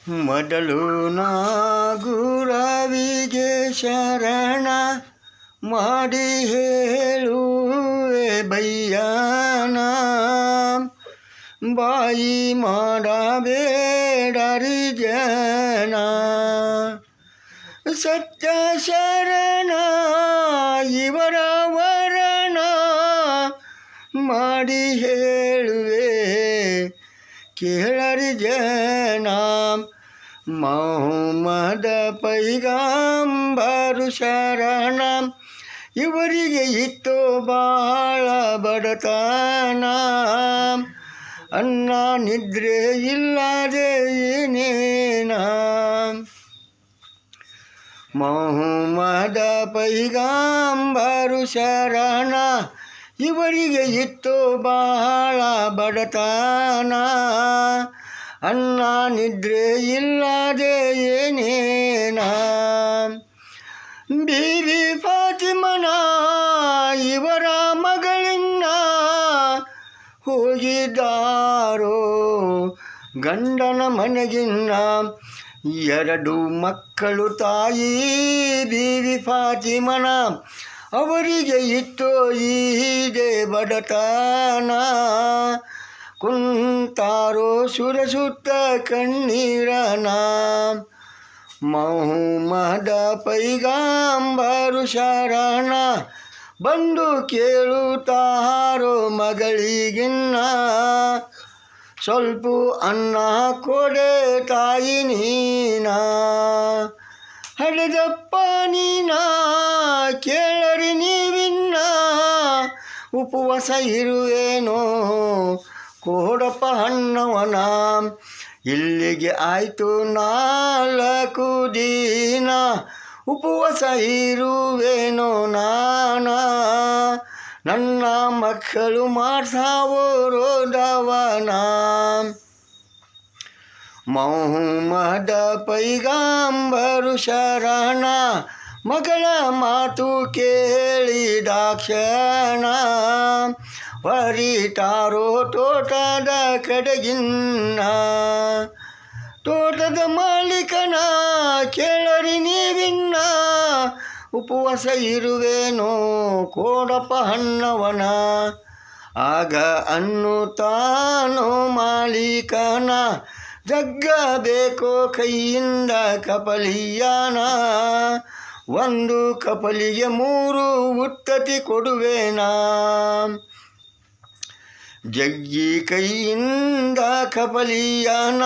ಮೊದಲು ನಾ ಗುರವಿಗೆ ಶರಣ ಮಾಡಿ ಹೇಳುವೆ ಬಯ್ಯನ. ಬಾಯಿ ಮಾಡಬೇಡರಿ ಜನ, ಸತ್ಯ ಶರಣ ಇವರ ವರಣ ಮಾಡಿ ಹೇಳುವೆ ಕೇಳರಿ ಜನ. ಮೊಹಮ್ಮದ ಪೈಗಂಬರು ಶರಣ, ಇವರಿಗೆ ಇತ್ತು ಬಾಳ ಬಡತನ. ಅನ್ನ ನಿದ್ರೆ ಇಲ್ಲದೆ ಏನೇನ. ಮೊಹಮ್ಮದ ಪೈಗಂಬರು ಶರಣ, ಇವರಿಗೆ ಇತ್ತು ಬಾಳ ಬಡತನ. ಅನ್ನ ನಿದ್ರೆ ಇಲ್ಲದೆ ಏನೇನ. ಬೀಬಿ ಫಾತಿಮನ ಇವರ ಮಗಳಿನ್ನ ಹೋಗಿದ್ದಾರೋ ಗಂಡನ ಮನೆಗಿನ್ನ. 2 ಮಕ್ಕಳು ತಾಯಿ ಬೀಬಿ ಫಾತಿಮನ, ಅವರಿಗೆ ಇತ್ತು ಇದೆ ಬಡತನ. ಕುಂತಾರೋ ಸುರಸುತ್ತ ಕಣ್ಣೀರನ. ಮೊಹಮ್ಮದ ಪೈಗಂಬರು ಶರಣ, ಬಂದು ಕೇಳುತ್ತಾರೋ ಮಗಳಿಗಿನ್ನ. ಸ್ವಲ್ಪ ಅನ್ನ ಕೊಡೆ ತಾಯಿ ನೀನ, ಹಡೆದಪ್ಪ ನೀನ ಕೇಳರಿ ನೀವಿನ್ನ. ಉಪವಾಸ ಇರುವೇನೋ ಕೊಡಪ್ಪ ಹಣ್ಣವನ. ಇಲ್ಲಿಗೆ ಆಯಿತು 4 ದಿನ, ಉಪವಾಸ ಇರುವೇನೋ ನಾನ. ನನ್ನ ಮಕ್ಕಳು ಮಾಡ್ಸಾವೋ ರೋದವನ. ಮೊಹಮ್ಮದ ಪೈಗಂಬರು ಶರಣ, ಮಗಳ ಮಾತು ಕೇಳಿದಾಕ್ಷಣ. ಹೊರಿತಾರೋ ತೋಟದ ಕಡೆಗಿನ್ನ. ತೋಟದ ಮಾಲೀಕನ ಕೇಳರಿ ನೀವಿನ್ನ. ಉಪವಾಸ ಇರುವೇನೋ ಕೊಡಪ್ಪ ಹಣ್ಣವನ. ಆಗ ಅನ್ನುತ್ತಾನೋ ಮಾಲೀಕನ, ಜಗ್ಗಬೇಕೋ ಕೈಯಿಂದ ಕಪಲಿಯನ. 1 ಕಪಲಿಗೆ 3 ಉತ್ತತಿ ಕೊಡುವೇನಾ. ಜಗ್ಗಿ ಕೈಯಿಂದ ಕಪಲಿಯನ